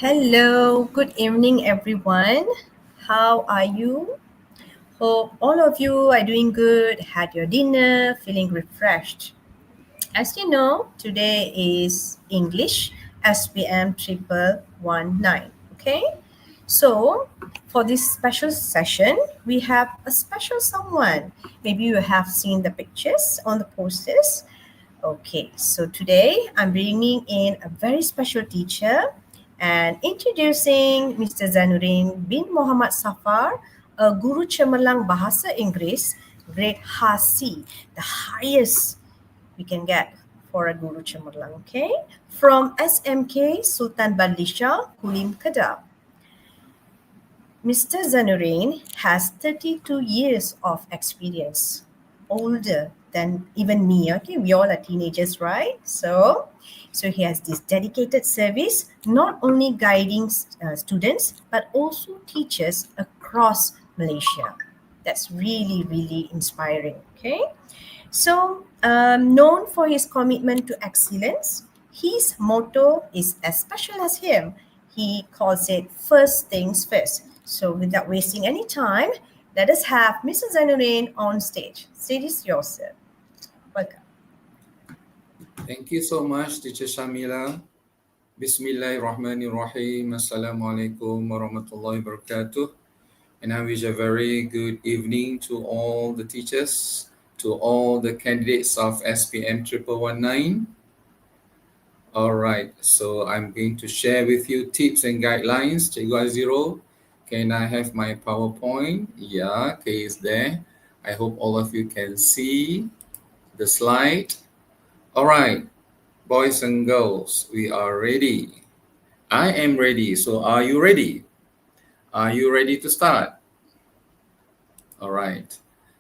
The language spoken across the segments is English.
Hello, good evening, everyone. How are you? Hope all of you are doing good, had your dinner, feeling refreshed. As you know, today is English SPM 1119. Okay, so for this special session, we have a special someone. Maybe you have seen the pictures on the posters. Okay, so today I'm bringing in a very special teacher and introducing Mr. Zanurin bin Muhammad Safar, a guru Cemerlang Bahasa Inggeris, grade HC, the highest we can get for a guru Cemerlang, okay? From SMK Sultan BADLISHAH, Kulim, Kedah. Mr. Zanurin has 32 years of experience, older than even me. Okay, we all are teenagers, right? So he has this dedicated service, not only guiding students, but also teachers across Malaysia. That's really, really inspiring. Okay. So, known for his commitment to excellence, his motto is as special as him. He calls it first things first. So, without wasting any time, let us have Mr. Zanurin on stage. Stage is yours, sir. Welcome. Thank you so much, Teacher Shamila. Bismillahirrahmanirrahim. Assalamualaikum warahmatullahi wabarakatuh. And I wish a very good evening to all the teachers, to all the candidates of SPM 1119. All right, so I'm going to share with you tips and guidelines. Cikgu Aziro, can I have my PowerPoint? Yeah, okay, it's there. I hope all of you can see the slide. All right, boys and girls, we are ready. I am ready. So are you ready? Are you ready to start? All right.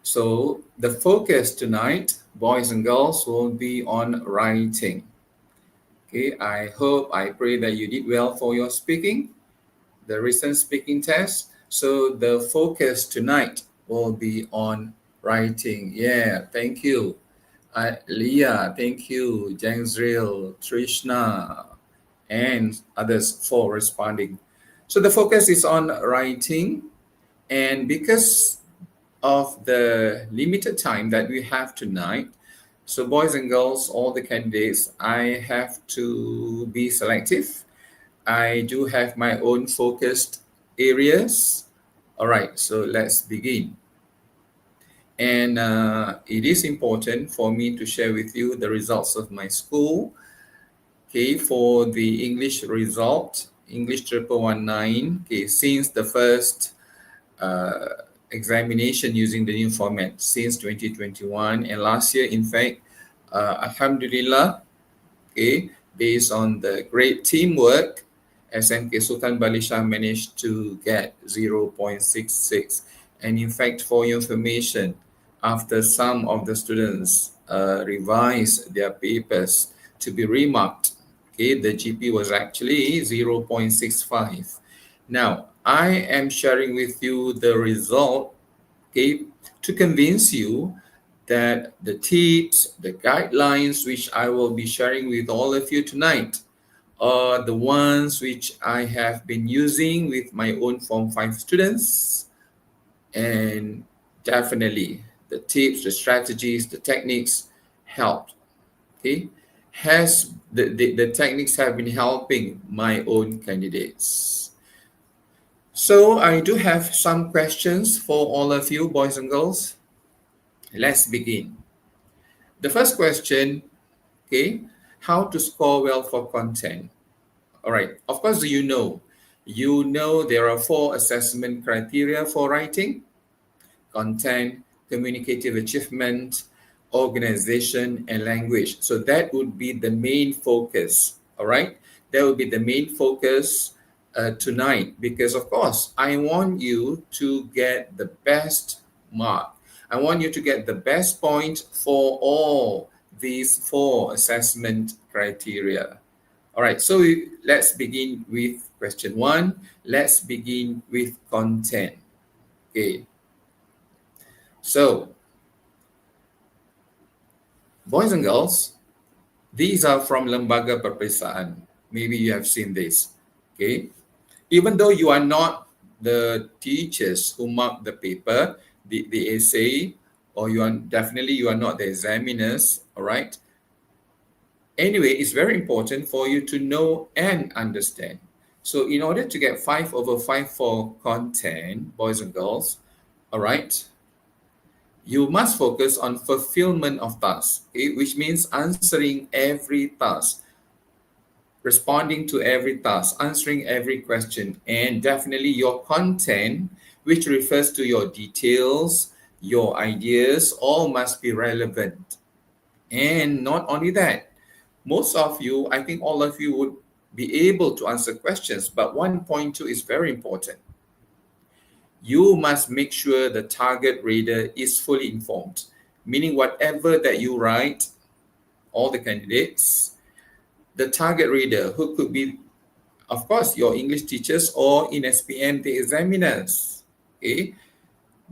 So the focus tonight, boys and girls, will be on writing. Okay, I pray that you did well for your speaking, the recent speaking test. So the focus tonight will be on writing. Yeah, thank you. Leah, thank you. Jangzril, Trishna, and others for responding. So the focus is on writing, and because of the limited time that we have tonight, so boys and girls, all the candidates, I have to be selective. I do have my own focused areas. All right, so let's begin. And it is important for me to share with you the results of my school. Okay, for the English result, English 1119, okay, since the first examination using the new format since 2021, and last year, in fact, Alhamdulillah, okay, based on the great teamwork, SMK Sultan BADLISHAH managed to get 0.66. And in fact, for your information, after some of the students revised their papers to be remarked, okay, the GP was actually 0.65. Now, I am sharing with you the result, okay, to convince you that the tips, the guidelines which I will be sharing with all of you tonight are the ones which I have been using with my own Form 5 students. And definitely the tips, the strategies, the techniques helped. Okay, the techniques have been helping my own candidates. So I do have some questions for all of you, boys and girls. Let's begin. The first question, okay, how to score well for content. All right, of course, you know there are 4 assessment criteria for writing: content, communicative achievement, organization, and language. So that would be the main focus. All right, that would be the main focus tonight, because of course I want you to get the best mark. I want you to get the best point for all these 4 assessment criteria. All right, so let's begin with question 1. Let's begin with content. Okay. So, boys and girls, these are from Lembaga Perperiksaan. Maybe you have seen this. Okay, even though you are not the teachers who mark the paper, the essay, or you are not the examiners, all right? Anyway, it's very important for you to know and understand. So in order to get 5/5 for content, boys and girls, all right, you must focus on fulfillment of tasks, okay, which means answering every task, responding to every task, answering every question, and definitely your content, which refers to your details, your ideas, all must be relevant. And not only that, most of you, I think all of you would be able to answer questions, but 1.2 is very important. You must make sure the target reader is fully informed, meaning whatever that you write, all the candidates, the target reader, who could be, of course, your English teachers or in SPM, the examiners, okay,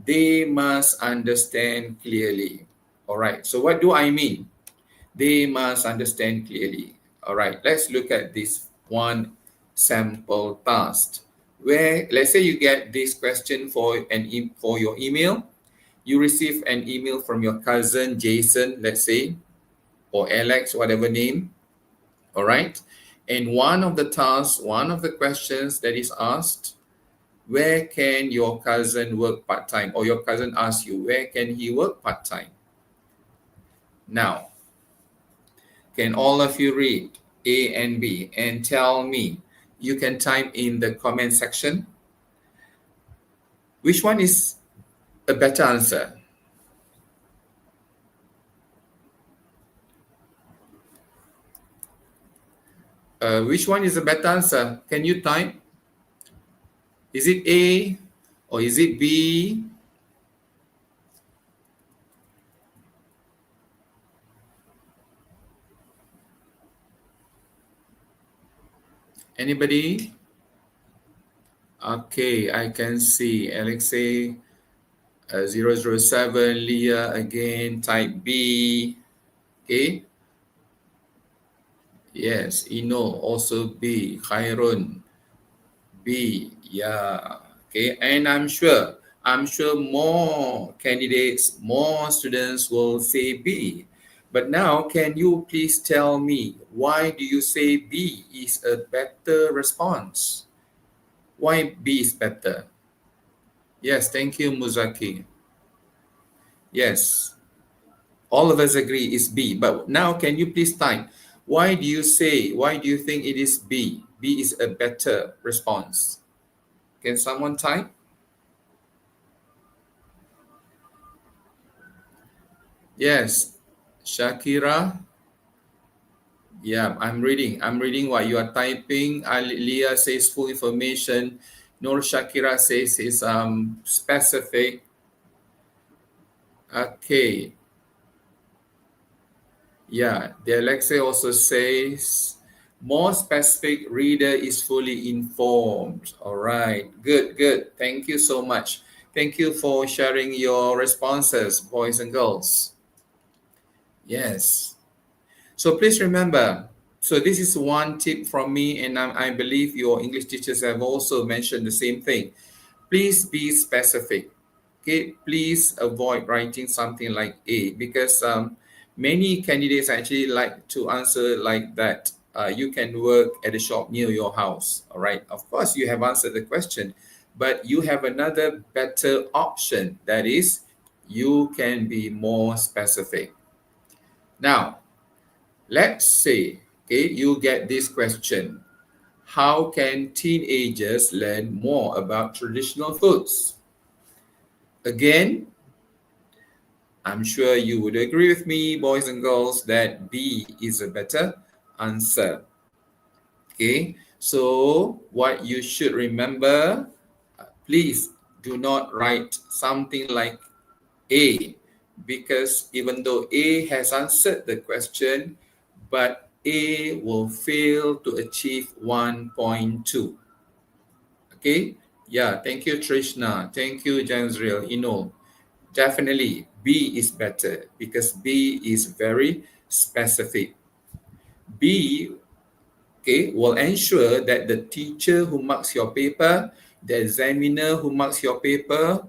they must understand clearly. All right, so what do I mean? They must understand clearly. All right, let's look at this one sample task where, let's say you get this question for your email. You receive an email from your cousin Jason, let's say, or Alex, whatever name. All right, and one of the tasks, one of the questions that is asked, where can your cousin work part-time? Or your cousin asks you, where can he work part-time? Now, can all of you read A and B and tell me? You can type in the comment section. Which one is a better answer? Which one is a better answer? Can you type? Is it A or is it B? Anybody? Okay, I can see Alexei 007, Leah again, type B. Okay. Yes, Ino also B, Khairun B. Yeah. Okay, and I'm sure more candidates, more students will say B. But now, can you please tell me, why do you say B is a better response? Why B is better? Yes, thank you, Muzaki. Yes, all of us agree it's B. But now, can you please type, why do you think it is B? B is a better response. Can someone type? Yes, Shakira. Yeah, I'm reading what you are typing. Leah says full information. Nur Shakira says it's specific. Okay. Yeah, the Alexa also says more specific, reader is fully informed. All right, good. Thank you so much. Thank you for sharing your responses, boys and girls. Yes. So please remember, so this is one tip from me, and I believe your English teachers have also mentioned the same thing. Please be specific. Okay, please avoid writing something like A, because many candidates actually like to answer like that. You can work at a shop near your house. All right. Of course, you have answered the question, but you have another better option. That is, you can be more specific. Now, let's say, okay, you get this question. How can teenagers learn more about traditional foods? Again, I'm sure you would agree with me, boys and girls, that B is a better answer. Okay, so what you should remember, please do not write something like A, because even though A has answered the question, but A will fail to achieve 1.2. Okay, yeah, thank you, Trishna. Thank you, Jansril. Definitely B is better because B is very specific. B okay, will ensure that the teacher who marks your paper, the examiner who marks your paper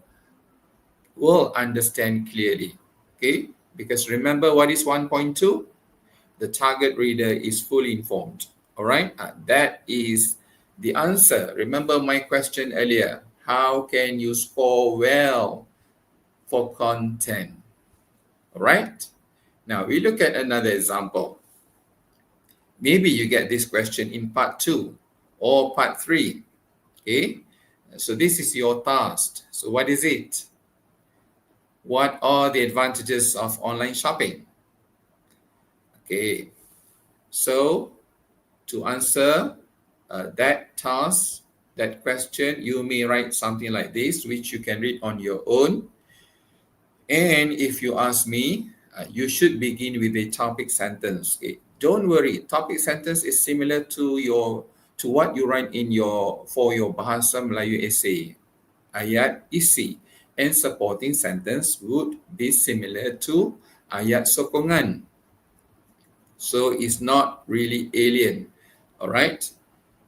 will understand clearly, okay? Because remember what is 1.2? The target reader is fully informed, all right? That is the answer. Remember my question earlier, how can you score well for content, all right? Now we look at another example. Maybe you get this question in part 2 or part 3, okay? So this is your task. So what is it? What are the advantages of online shopping? Okay, so to answer that task, that question, you may write something like this, which you can read on your own. And if you ask me, you should begin with a topic sentence. Okay? Don't worry, topic sentence is similar to what you write for your Bahasa Melayu essay. Ayat isi and supporting sentence would be similar to ayat sokongan. So it's not really alien. All right.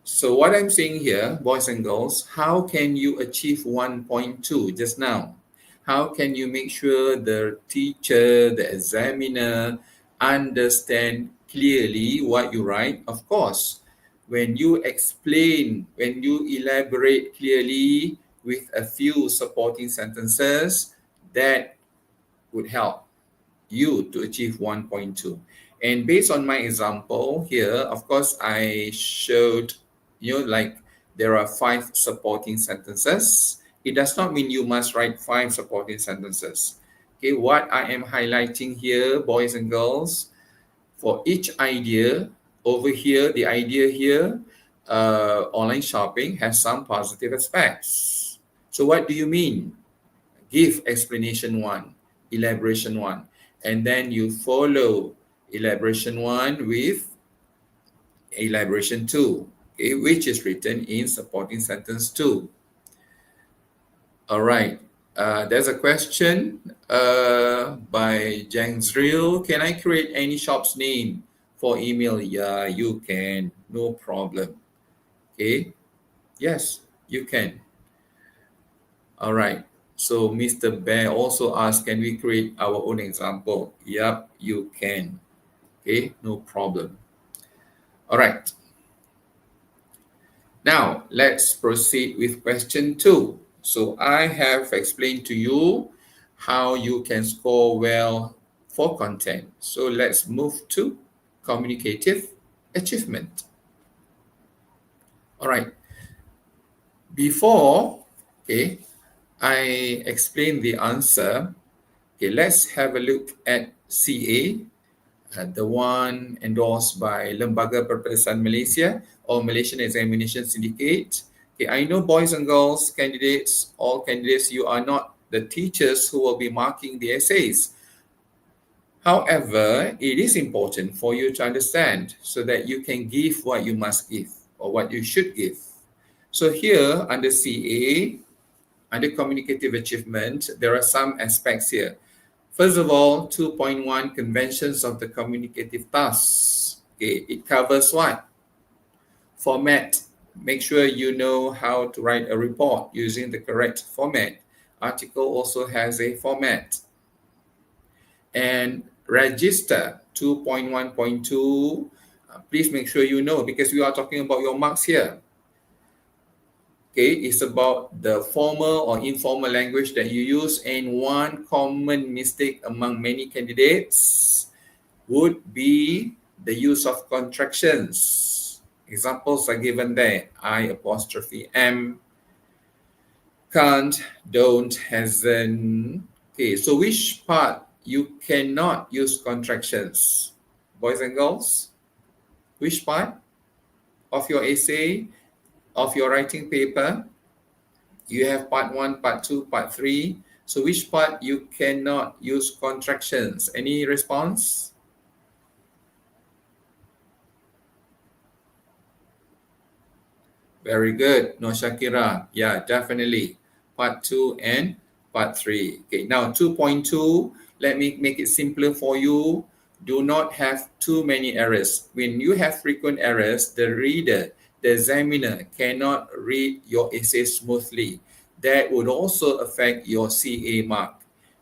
So what I'm saying here, boys and girls, how can you achieve 1.2 just now? How can you make sure the teacher, the examiner understand clearly what you write? Of course, when you explain, when you elaborate clearly with a few supporting sentences, that would help you to achieve 1.2. And based on my example here, of course, I showed, like there are 5 supporting sentences. It does not mean you must write 5 supporting sentences. Okay, what I am highlighting here, boys and girls, for each idea over here, the idea here, online shopping has some positive aspects. So what do you mean? Give explanation 1, elaboration 1, and then you follow elaboration 1 with elaboration 2, okay, which is written in supporting sentence 2. All right. There's a question by Jangzril. Can I create any shop's name for email? Yeah, you can. No problem. Okay. Yes, you can. All right. So Mr. Bear also asked, can we create our own example? Yep, you can. Okay, no problem. All right. Now, let's proceed with question 2. So I have explained to you how you can score well for content. So let's move to communicative achievement. All right. Before, okay, I explain the answer. Okay, let's have a look at CA, the one endorsed by Lembaga Perpelatihan Malaysia or Malaysian Examination Syndicate. Okay, I know boys and girls, candidates, all candidates, you are not the teachers who will be marking the essays. However, it is important for you to understand so that you can give what you must give or what you should give. So here under CA, under communicative achievement, there are some aspects here. First of all, 2.1 conventions of the communicative tasks. Okay, it covers what? Format. Make sure you know how to write a report using the correct format. Article also has a format. And register 2.1.2. Please make sure you know because we are talking about your marks here. Okay, it's about the formal or informal language that you use, and one common mistake among many candidates would be the use of contractions. Examples are given there. I''am, can't, don't, hasn't. Okay, so which part you cannot use contractions? Boys and girls, which part of your essay, of your writing paper? You have part 1, part 2, part 3. So which part you cannot use contractions? Any response? Very good, No Shakira. Yeah, definitely. Part 2 and part 3. Okay, now 2.2, let me make it simpler for you. do not have too many errors. When you have frequent errors, the reader, the examiner cannot read your essay smoothly. That would also affect your CA mark.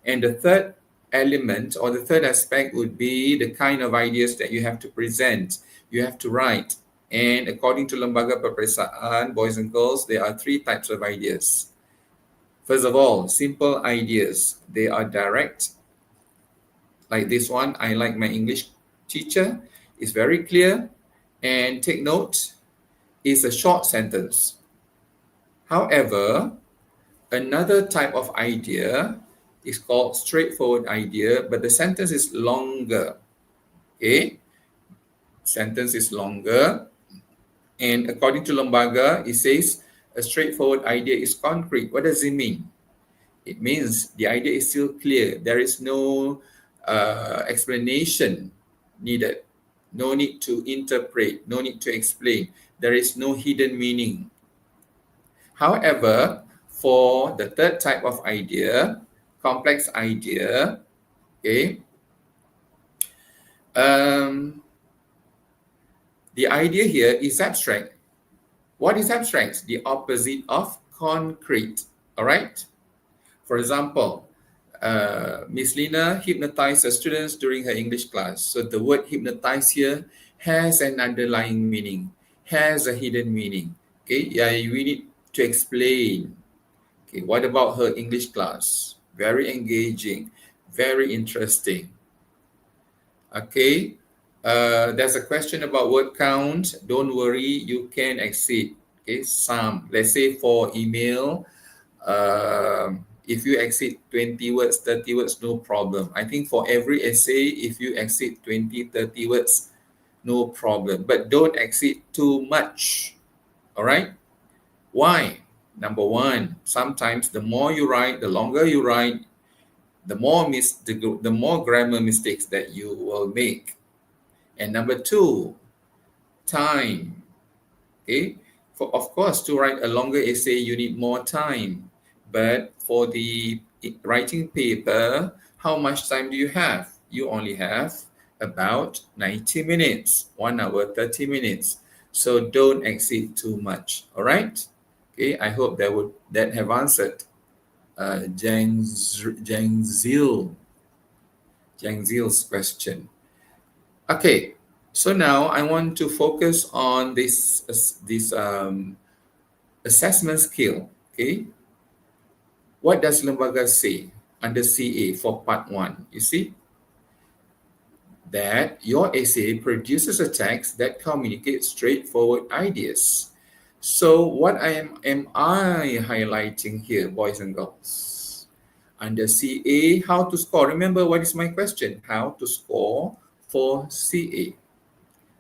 And the third element or the third aspect would be the kind of ideas that you have to present, you have to write. And according to Lembaga Peperiksaan, boys and girls, there are 3 types of ideas. First of all, simple ideas. They are direct. Like this one, I like my English teacher. It's very clear. And take note, it's a short sentence. However, another type of idea is called straightforward idea, but the sentence is longer. Okay? Sentence is longer. And according to Lembaga, it says a straightforward idea is concrete. What does it mean? It means the idea is still clear. There is no explanation needed. No need to interpret. No need to explain. There is no hidden meaning. However, for the third type of idea, complex idea, okay, the idea here is abstract. What is abstract? The opposite of concrete. All right? For example, Miss Lina hypnotized her students during her English class. So the word hypnotize here has an underlying meaning, has a hidden meaning. Okay, yeah, we need to explain. Okay, what about her English class? Very engaging, very interesting. Okay, there's a question about word count. Don't worry, you can exceed. Okay, some. Let's say for email, if you exceed 20 words, 30 words, no problem. I think for every essay, if you exceed 20, 30 words, no problem. But don't exceed too much. All right? Why? Number one, sometimes the more you write, the longer you write, the more grammar mistakes that you will make. And number two, time. Okay? Of course, to write a longer essay, you need more time. But for the writing paper, how much time do you have? You only have about 90 minutes, 1 hour, 30 minutes. So don't exceed too much. All right? Okay, I hope that have answered Zhangzil's question. Okay, so now I want to focus on this assessment skill. Okay, what does Lembaga say under CA for part 1? You see that your essay produces a text that communicates straightforward ideas. So what am I highlighting here, boys and girls? Under CA, how to score? Remember, what is my question? How to score for CA?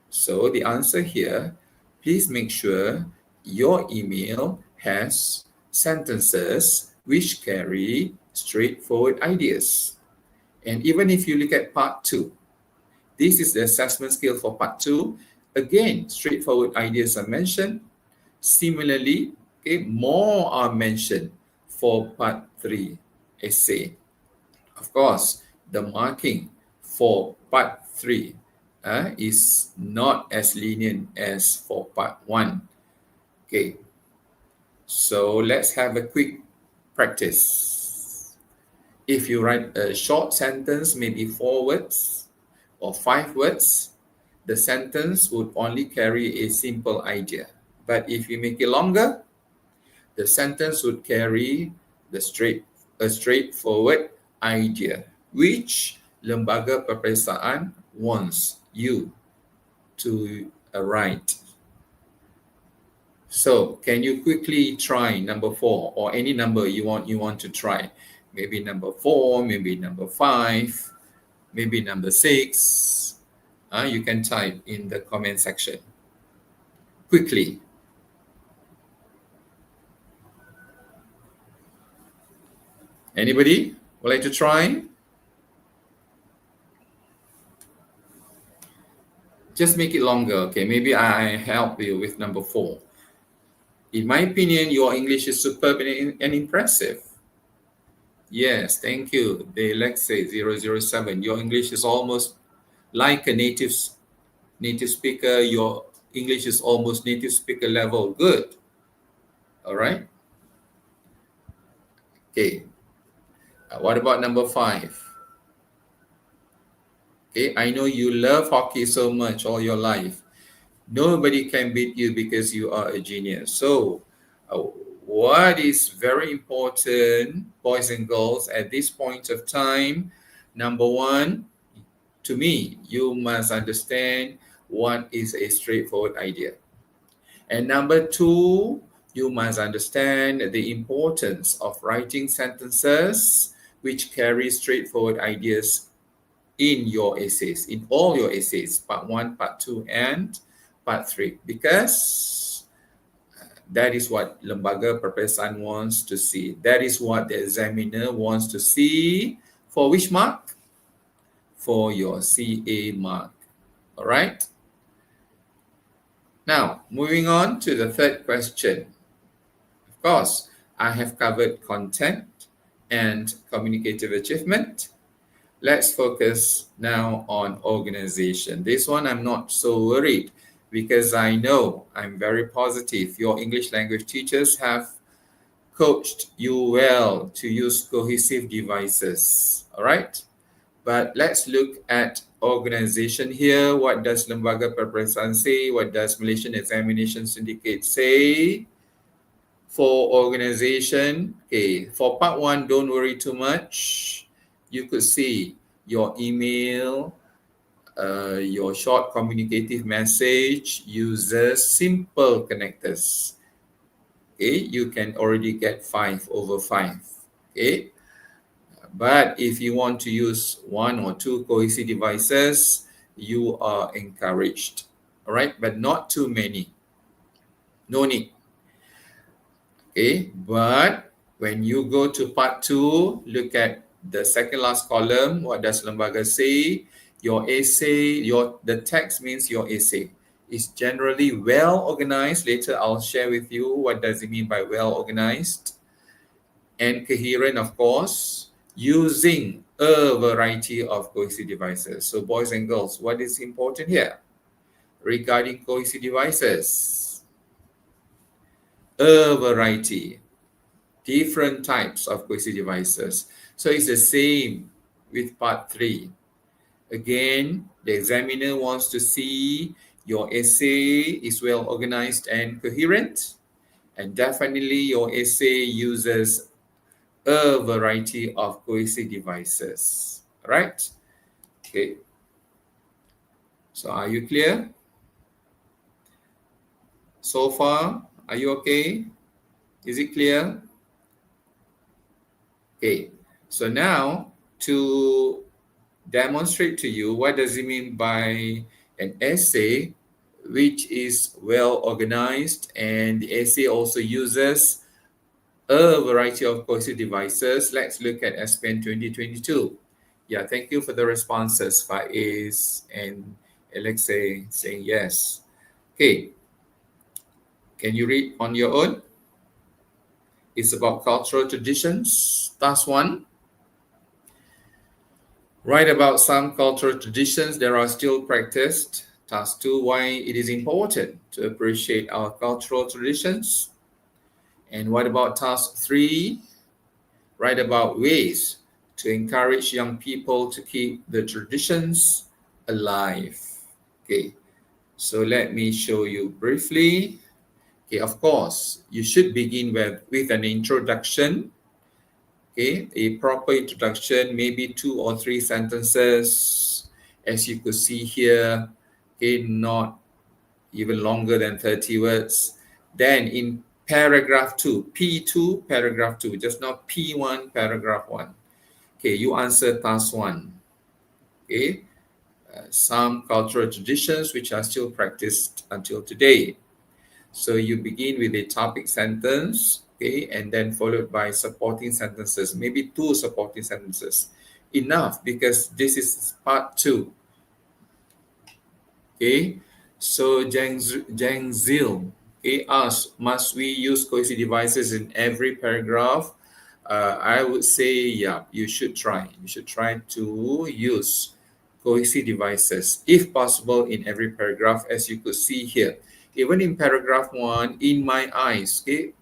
So the answer here, please make sure your email has sentences which carry straightforward ideas. And even if you look at part 2, this is the assessment skill for part 2. Again, straightforward ideas are mentioned. Similarly, okay, more are mentioned for part 3 essay. Of course, the marking for part 3 is not as lenient as for part 1. Okay, so let's have a quick practice. If you write a short sentence, maybe 4 words or 5 words, the sentence would only carry a simple idea. But if you make it longer, the sentence would carry a straightforward idea, which Lembaga Peperiksaan wants you to write. So, can you quickly try number 4 or any number you want to try? Maybe number 4, maybe number 5, maybe number 6. You can type in the comment section. Quickly. Anybody would like to try? Just make it longer, okay? Maybe I help you with number 4. In my opinion, your English is superb and impressive. Yes, thank you. The Alexei 007. Your English is almost like a native speaker, your English is almost native speaker level. Good. All right. Okay. What about number 5? Okay, I know you love hockey so much all your life. Nobody can beat you because you are a genius. So, what is very important, boys and girls, at this point of time? Number 1, to me, you must understand what is a straightforward idea. And number 2, you must understand the importance of writing sentences which carry straightforward ideas in your essays, in all your essays, part 1, part 2, and part 3, because that is what Lembaga Perpisahan wants to see. That is what the examiner wants to see. For which mark? For your CA mark. All right? Now, moving on to the third question. Of course, I have covered content and communicative achievement. Let's focus now on organization. This one I'm not so worried because I know, I'm very positive, your English language teachers have coached you well to use cohesive devices. All right? But let's look at organization here. What does Lembaga Perpisahan say? What does Malaysian Examination Syndicate say? For organization, okay, for part 1, don't worry too much. You could see your email, your short communicative message uses simple connectors. Okay, you can already get 5/5. Okay, but if you want to use 1 or 2 cohesive devices, you are encouraged. All right, but not too many. No need. Okay, but when you go to part 2, look at the second last column. What does Lembaga say? Your essay, the text means your essay is generally well organized. Later, I'll share with you what does it mean by well organized. And coherent, of course, using a variety of cohesive devices. So boys and girls, what is important here regarding cohesive devices? A variety, different types of cohesive devices. So it's the same with part 3. Again, the examiner wants to see your essay is well organized and coherent, and definitely your essay uses a variety of cohesive devices. Right? Okay. So are you clear? So far, are you okay? Is it clear? Okay. So now to demonstrate to you what does it mean by an essay which is well organized, and the essay also uses a variety of cohesive devices. Let's look at SPN 2022. Yeah, thank you for the responses, Faiz and Alexei saying yes. Okay, can you read on your own? It's about cultural traditions. Task 1. Write about some cultural traditions that are still practiced. Task 2, why it is important to appreciate our cultural traditions. And what about task 3? Write about ways to encourage young people to keep the traditions alive. Okay, so let me show you briefly. Okay, of course, you should begin with an introduction. Okay, a proper introduction, maybe 2 or 3 sentences, as you could see here. Okay, not even longer than 30 words. Then in paragraph 2, P2, paragraph 2, just not P1, paragraph 1. Okay, you answer task 1. Okay, some cultural traditions which are still practiced until today. So you begin with a topic sentence, okay, and then followed by supporting sentences, maybe 2 supporting sentences. Enough, because this is part 2. Okay, so Jang Zil, okay, asks, must we use cohesive devices in every paragraph? I would say, yeah, you should try. You should try to use cohesive devices, if possible, in every paragraph, as you could see here. Even in paragraph 1, in my eyes, okay?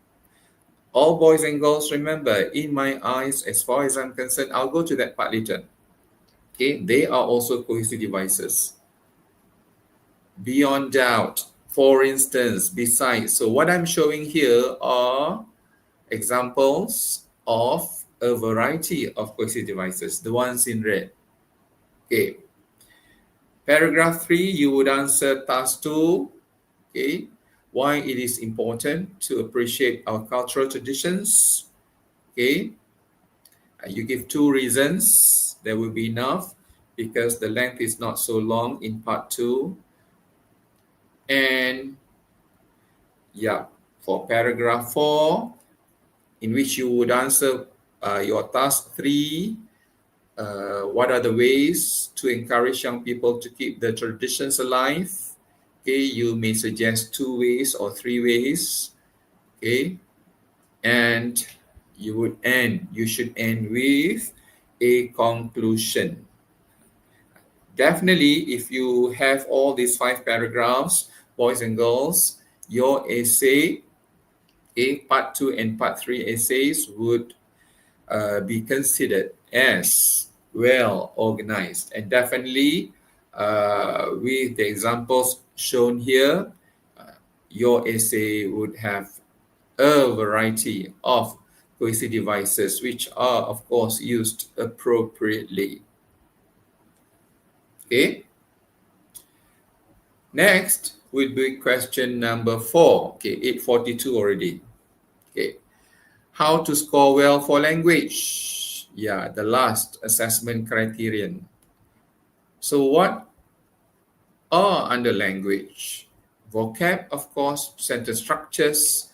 All boys and girls, remember, in my eyes, as far as I'm concerned, I'll go to that part later. Okay, they are also cohesive devices. Beyond doubt, for instance, besides. So what I'm showing here are examples of a variety of cohesive devices, the ones in red. Okay. Paragraph 3, you would answer task 2. Okay. Why it is important to appreciate our cultural traditions. Okay. You give 2 reasons. There will be enough because the length is not so long in part 2. And yeah, for paragraph 4, in which you would answer your task 3, what are the ways to encourage young people to keep the traditions alive? Okay, you may suggest 2 ways or 3 ways. Okay, and you should end with a conclusion. Definitely, if you have all these 5 paragraphs, boys and girls, your essay, part 2 and part 3 essays would be considered as well organized. And definitely, with the examples shown here, your essay would have a variety of cohesive devices, which are, of course, used appropriately. Okay. Next will be question number 4. Okay, 842 already. Okay. How to score well for language? Yeah, the last assessment criterion. So what are under language? Vocab, of course, sentence structures.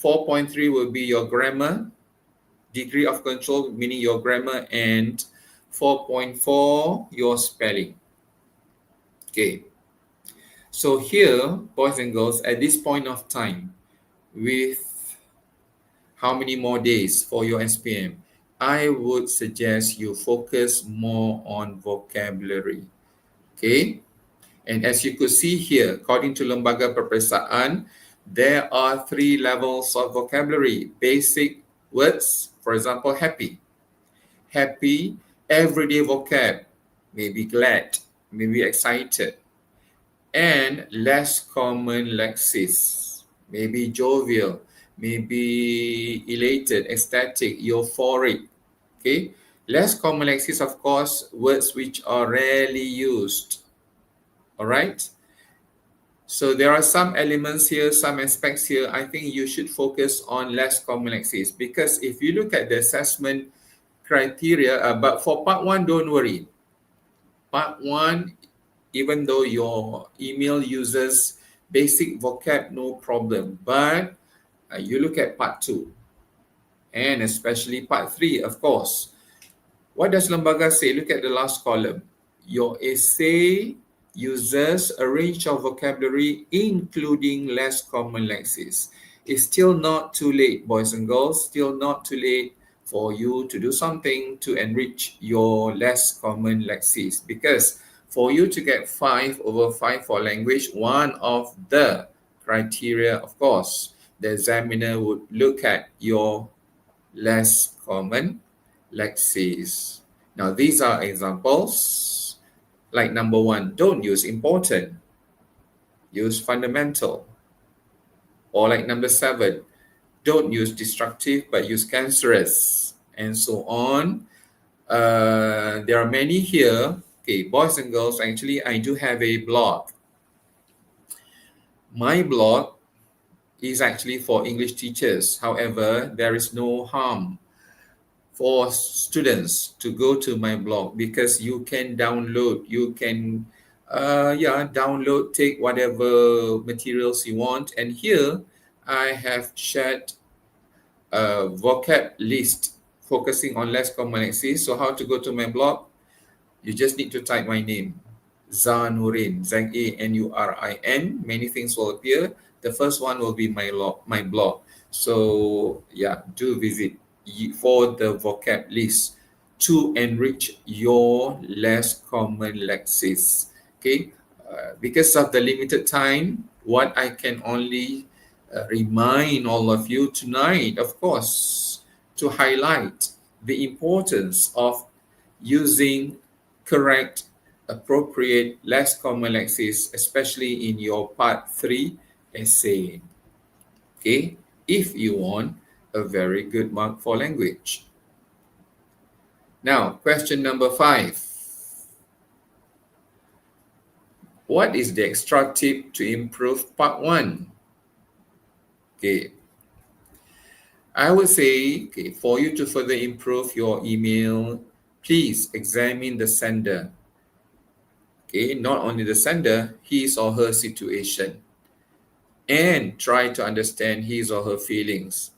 4.3 will be your grammar, degree of control, meaning your grammar, and 4.4, your spelling. Okay. So here, boys and girls, at this point of time, with how many more days for your SPM, I would suggest you focus more on vocabulary. Okay. And as you could see here, according to Lembaga Perperiksaan, there are 3 levels of vocabulary. Basic words, for example, happy. Happy, everyday vocab, maybe glad, maybe excited. And less common lexis, maybe jovial, maybe elated, ecstatic, euphoric. Okay, less common lexis, of course, words which are rarely used. All right. So there are some elements here, some aspects here. I think you should focus on less common lexis, because if you look at the assessment criteria, but for part 1, don't worry. Part 1, even though your email uses basic vocab, no problem. But you look at part 2 and especially part 3, of course. What does Lembaga say? Look at the last column. Your essay uses a range of vocabulary, including less common lexis. It's still not too late, boys and girls, still not too late for you to do something to enrich your less common lexis, because for you to get 5/5 for language, one of the criteria, of course, the examiner would look at your less common lexis. Now, these are examples. Like number 1, don't use important, use fundamental. Or like number 7, don't use destructive, but use cancerous, and so on. There are many here. Okay, boys and girls, actually, I do have a blog. My blog is actually for English teachers. However, there is no harm for students to go to my blog, because you can download, download, take whatever materials you want. And here I have shared a vocab list focusing on less common lexis. So how to go to my blog? You just need to type my name, Zanurin, Zanurin. Many things will appear. The first one will be my blog. So yeah, do visit for the vocab list. to enrich your less common lexis. Okay, because of the limited time, what I can only remind all of you tonight, of course, to highlight the importance of using correct, appropriate, less common lexis, especially in your part 3 essay. Okay, if you want a very good mark for language. Now, question number 5. What is the extra tip to improve part 1? Okay, I would say, okay, for you to further improve your email, please examine the sender. Okay, not only the sender, his or her situation, and try to understand his or her feelings,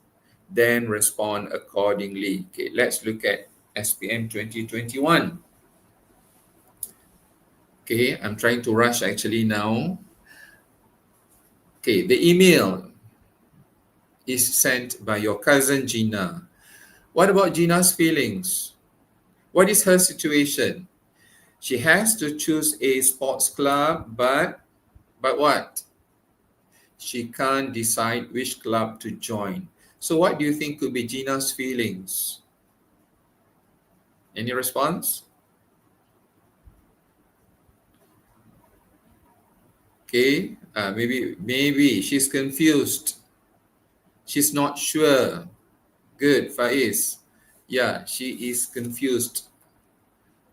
then respond accordingly. Okay, let's look at SPM 2021. Okay, I'm trying to rush actually now. Okay, the email is sent by your cousin Gina. What about Gina's feelings? What is her situation? She has to choose a sports club, but what? She can't decide which club to join. So what do you think could be Gina's feelings? Any response? Okay, maybe she's confused. She's not sure. Good, Faiz. Yeah, she is confused.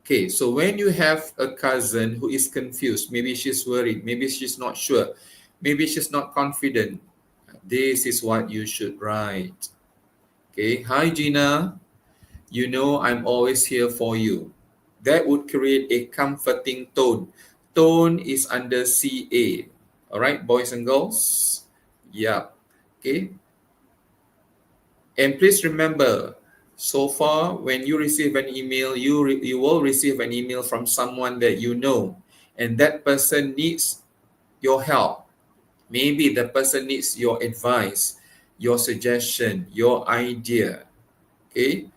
Okay, so when you have a cousin who is confused, maybe she's worried, maybe she's not sure, maybe she's not confident, this is what you should write. Okay, hi Gina, you know I'm always here for you. That would create a comforting tone. Tone is under CA. All right, boys and girls? Yeah, okay. And please remember, so far, when you receive an email, you will receive an email from someone that you know, and that person needs your help. Maybe the person needs your advice, your suggestion, your idea. Okay,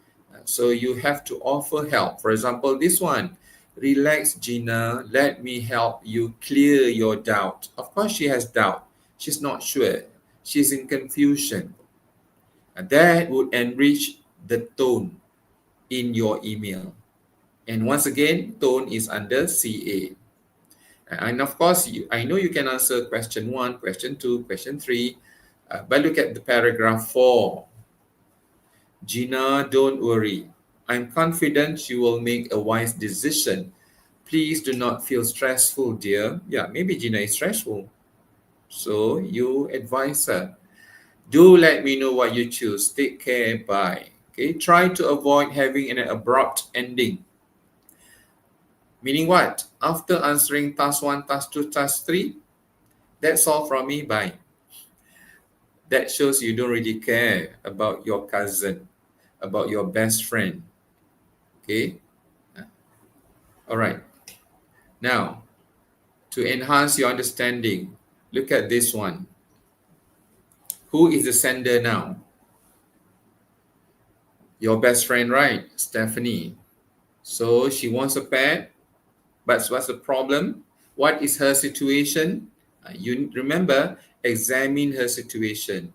so you have to offer help. For example, this one, relax, Gina, let me help you clear your doubt. Of course, she has doubt. She's not sure. She's in confusion. That would enrich the tone in your email. And once again, tone is under CA. And of course, I know you can answer question 1, question 2, question 3, but look at the paragraph 4. Gina, don't worry. I'm confident you will make a wise decision. Please do not feel stressful, dear. Yeah, maybe Gina is stressful. So you advise her. Do let me know what you choose. Take care. Bye. Okay. Try to avoid having an abrupt ending. Meaning what? After answering task 1, task 2, task 3, that's all from me. Bye. That shows you don't really care about your cousin, about your best friend. Okay. All right. Now, to enhance your understanding, look at this one. Who is the sender now? Your best friend, right? Stephanie. So she wants a pet, but what's the problem? What is her situation? You remember, examine her situation.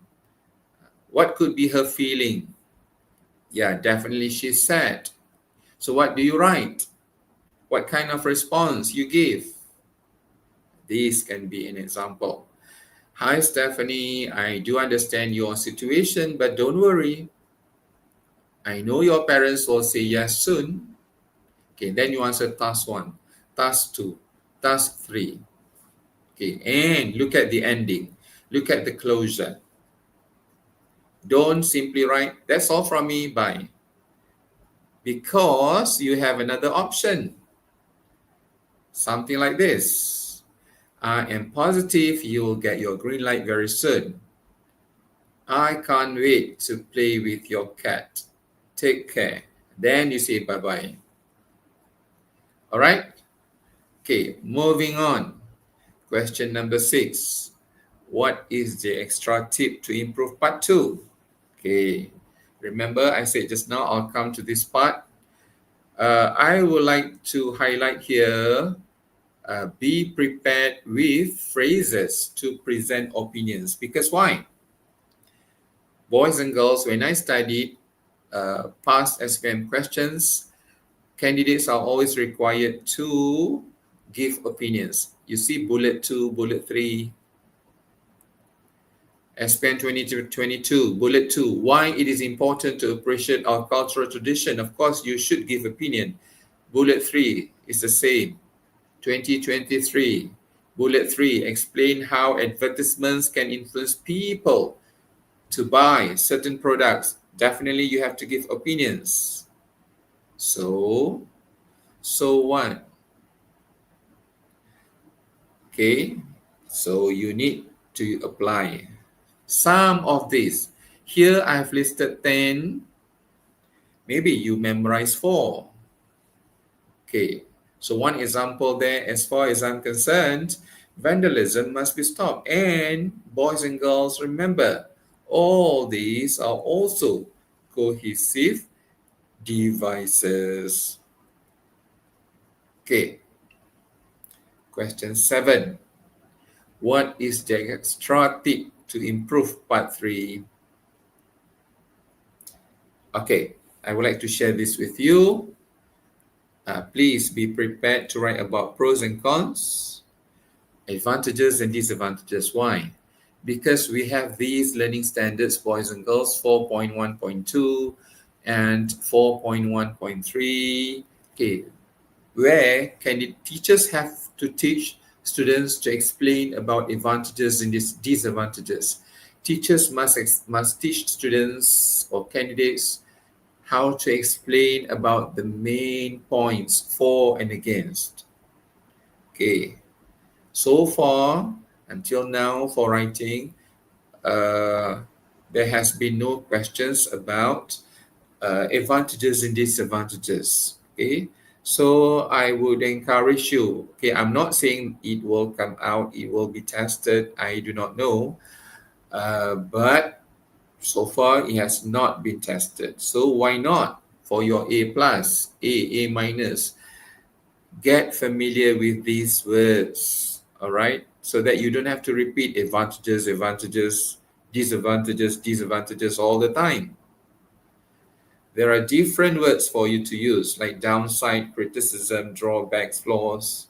What could be her feeling? Yeah, definitely she's sad. So what do you write? What kind of response you give? This can be an example. Hi, Stephanie. I do understand your situation, but don't worry. I know your parents will say yes soon. Okay, then you answer task 1, task 2, task 3. Okay, and look at the ending. Look at the closure. Don't simply write, that's all from me, bye. Because you have another option. Something like this. I am positive you will get your green light very soon. I can't wait to play with your cat. Take care. Then you say bye-bye. All right? Okay, moving on. Question number 6. What is the extra tip to improve part 2? Okay, remember I said just now I'll come to this part. I would like to highlight here, be prepared with phrases to present opinions. Because why? Boys and girls, when I studied past SPM questions, candidates are always required to give opinions. You see bullet 2, bullet 3, SPM 2022, bullet 2, why it is important to appreciate our cultural tradition. Of course, you should give opinion. Bullet 3 is the same. 2023, bullet 3, explain how advertisements can influence people to buy certain products. Definitely you have to give opinions. So what? Okay, so you need to apply some of these. Here I've listed 10. Maybe you memorize 4. Okay, so one example there, as far as I'm concerned, vandalism must be stopped. And boys and girls, remember, all these are also cohesive devices. Okay, question 7. What is the extra tip to improve part 3? Okay, I would like to share this with you. Please be prepared to write about pros and cons, advantages and disadvantages. Why? Because we have these learning standards, boys and girls, 4.1.2 and 4.1.3. Okay, where teachers have to teach students to explain about advantages and disadvantages. Teachers must teach students or candidates how to explain about the main points for and against. Okay, so far until now for writing, there has been no questions about advantages and disadvantages. Okay, so I would encourage you. Okay, I'm not saying it will come out, it will be tested, I do not know, but so far it has not been tested. So why not? For your A+, A-, get familiar with these words, all right? So that you don't have to repeat advantages, disadvantages all the time. There are different words for you to use, like downside, criticism, drawbacks, flaws.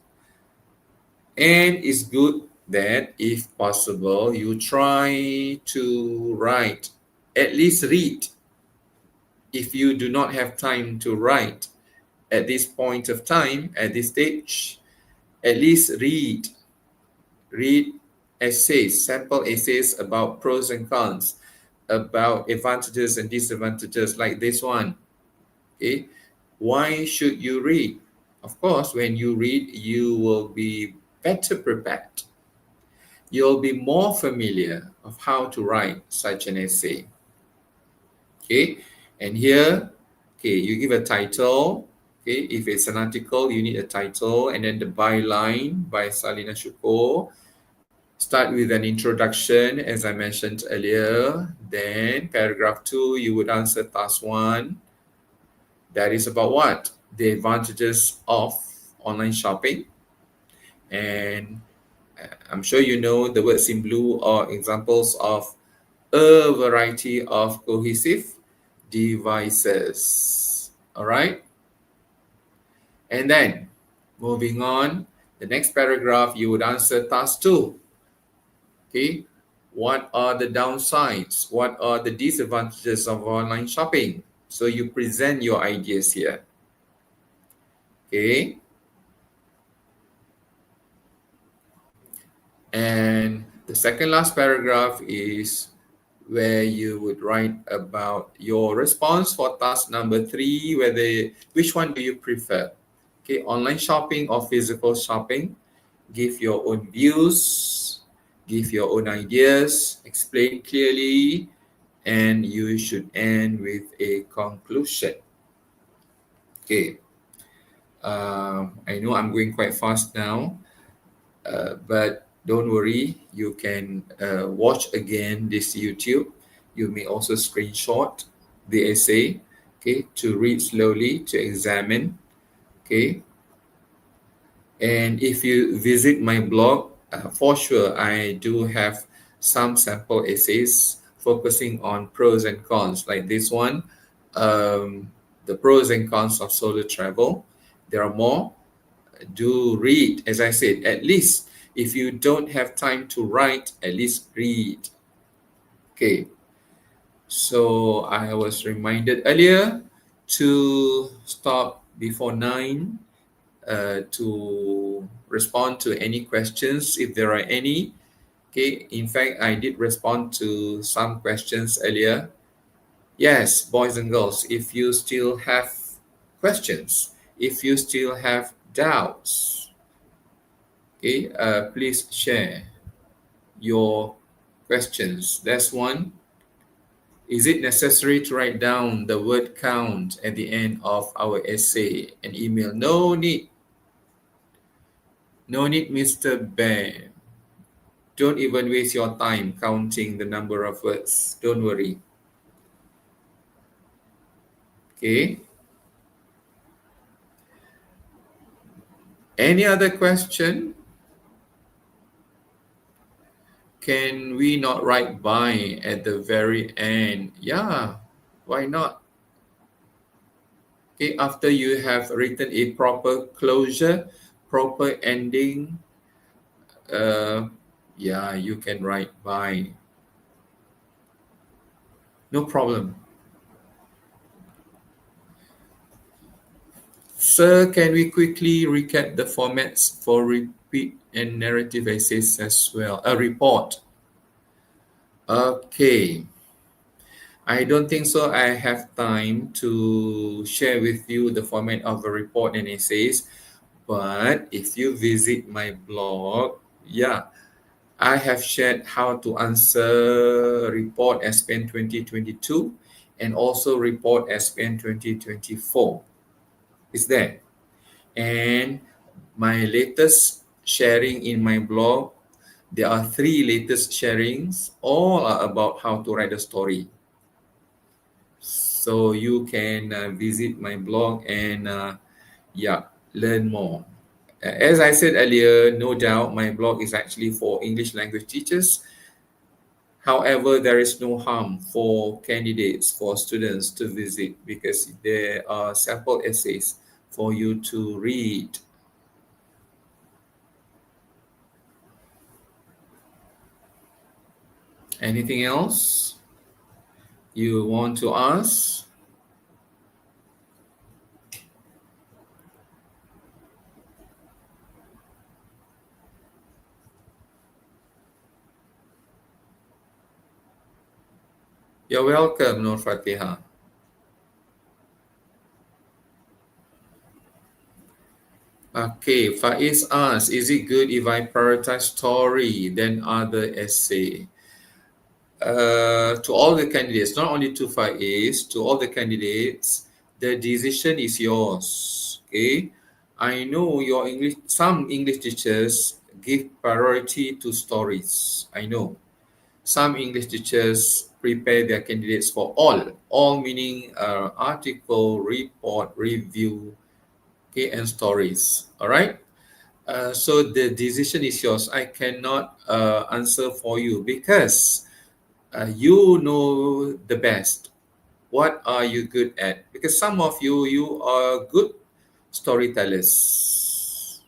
And it's good that, if possible, you try to write, at least read. If you do not have time to write at this point of time, at this stage, at least read essays, sample essays about pros and cons, about advantages and disadvantages, like this one. Okay, why should you read? Of course, when you read, you will be better prepared. You'll be more familiar of how to write such an essay. Okay, and here, okay, you give a title. Okay, if it's an article, you need a title, and then the byline by Salina Syukur. Start with an introduction, as I mentioned earlier. Then paragraph 2, you would answer task 1. That is about what? The advantages of online shopping. And I'm sure you know the words in blue are examples of a variety of cohesive devices. All right. And then moving on, the next paragraph, you would answer task 2. Okay. What are the downsides? What are the disadvantages of online shopping? So you present your ideas here. Okay. And the second last paragraph is where you would write about your response for task number 3, which one do you prefer? Okay, online shopping or physical shopping? Give your own views, give your own ideas, explain clearly, and you should end with a conclusion. Okay, I know I'm going quite fast now, but don't worry, you can watch again this YouTube. You may also screenshot the essay. okay, to read slowly, to examine, okay. And if you visit my blog, for sure, I do have some sample essays focusing on pros and cons, like this one, the pros and cons of solo travel. There are more. Do read, as I said, at least if you don't have time to write, at least read. Okay, so I was reminded earlier to stop before 9 to respond to any questions if there are any. Okay, in fact, I did respond to some questions earlier. Yes, boys and girls, if you still have questions, if you still have doubts, okay, please share your questions. That's one. Is it necessary to write down the word count at the end of our essay and email? No need. No need, Mr. Bear. Don't even waste your time counting the number of words. Don't worry. Okay. Any other question? Can we not write by at the very end? Yeah, why not? Okay, after you have written a proper closure, proper ending, yeah, you can write by. No problem. Sir, can we quickly recap the formats for repeat and narrative essays as well? A report. Okay. I don't think so. I have time to share with you the format of a report and essays. But if you visit my blog, yeah, I have shared how to answer report SPN 2022 and also report SPN 2024. It's there. And my latest sharing in my blog, there are 3 latest sharings, all are about how to write a story. So you can visit my blog and yeah, learn more. As I said earlier, no doubt my blog is actually for English language teachers. However, there is no harm for candidates, for students to visit because there are sample essays for you to read. Anything else you want to ask? You're welcome, Nur Fatiha. Okay, Faiz asks, is it good if I prioritize story than other essay? To all the candidates, not only to Faiz, to all the candidates, the decision is yours. Okay, I know your English. Some English teachers give priority to stories. I know some English teachers prepare their candidates for all meaning article, report, review, okay, and stories. All right. So the decision is yours. I cannot answer for you because you know the best. What are you good at? Because some of you are good storytellers.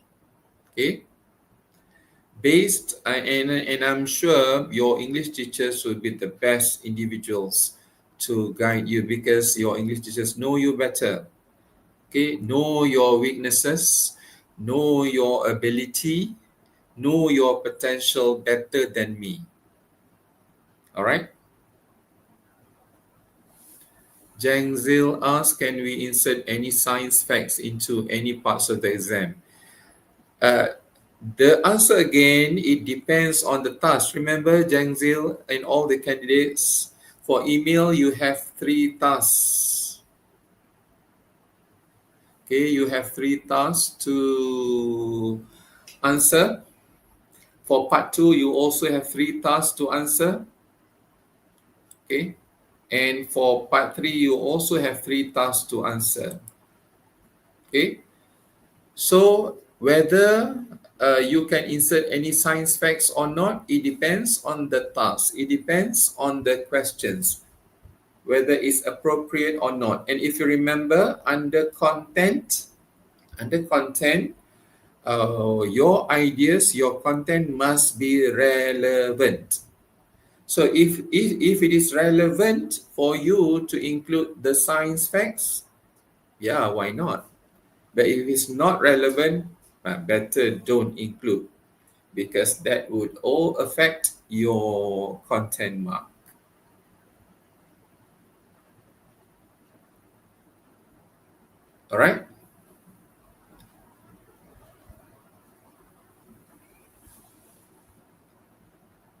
Okay. And I'm sure your English teachers will be the best individuals to guide you because your English teachers know you better. Okay, know your weaknesses, know your ability, know your potential better than me. All right. Jang Zil asks, can we insert any science facts into any parts of the exam? The answer again, it depends on the task. Remember, Jang Zil and all the candidates, for email, you have 3 tasks. Okay, you have 3 tasks to answer. For part 2, you also have 3 tasks to answer. Okay. And for part 3, you also have 3 tasks to answer. Okay. So whether you can insert any science facts or not, it depends on the task. It depends on the questions, whether it's appropriate or not. And if you remember, under content, your ideas, your content must be relevant. So if it is relevant for you to include the science facts, yeah, why not? But if it's not relevant, better don't include, because that would all affect your content mark. All right.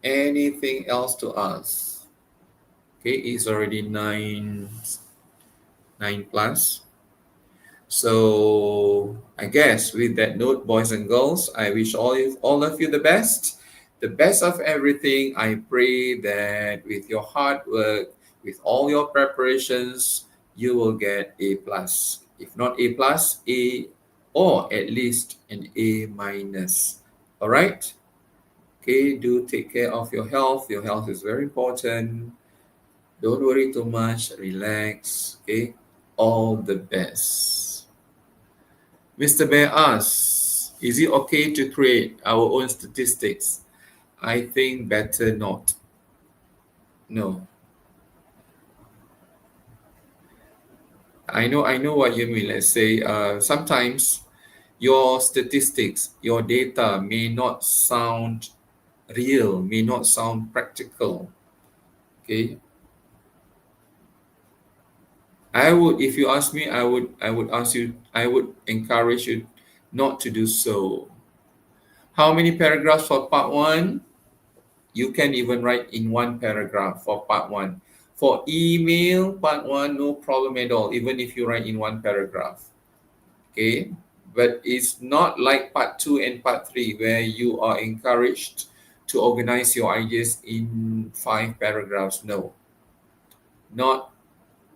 Anything else to ask? Okay, it's already 9 plus. So I guess with that note, boys and girls, I wish all of you the best of everything. I pray that with your hard work, with all your preparations, you will get A plus. If not A plus, A, or at least an A minus. All right. Okay, do take care of your health. Your health is very important. Don't worry too much. Relax. Okay, all the best. Mr. Bear asks, is it okay to create our own statistics? I think better not. No. I know what you mean. Let's say sometimes your statistics, your data may not sound real, may not sound practical. Okay. If you ask me, I would encourage you not to do so. How many paragraphs for part 1? You can even write in 1 paragraph for part 1. For email, part 1, no problem at all, even if you write in 1 paragraph. Okay, but it's not like part 2 and part 3 where you are encouraged to organize your ideas in 5 paragraphs. No, not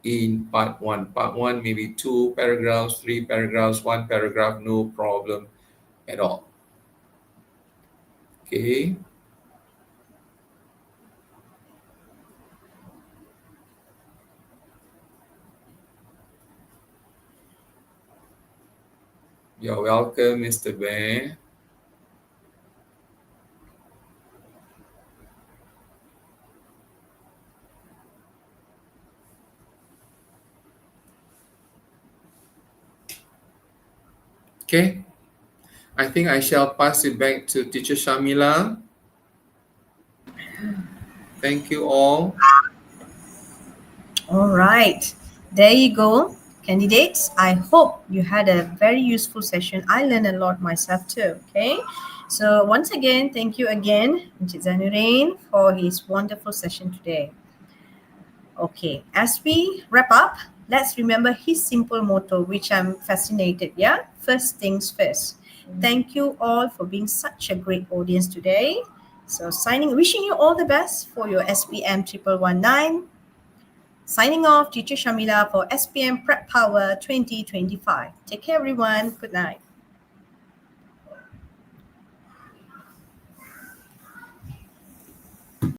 in part 1. Part 1 maybe 2 paragraphs, 3 paragraphs, 1 paragraph, no problem at all. Okay. You're welcome, Mr. Bear. Okay, I think I shall pass it back to Teacher Shamila. Thank you all. All right, there you go, candidates. I hope you had a very useful session. I learned a lot myself too. Okay, so once again, thank you again, Cikgu Zanurin, for his wonderful session today. Okay, as we wrap up, let's remember his simple motto, which I'm fascinated. Yeah, first things first. Thank you all for being such a great audience today. So wishing you all the best for your SPM 1119. Signing off, Teacher Shamila for SPM Prep Power 2025. Take care, everyone. Good night.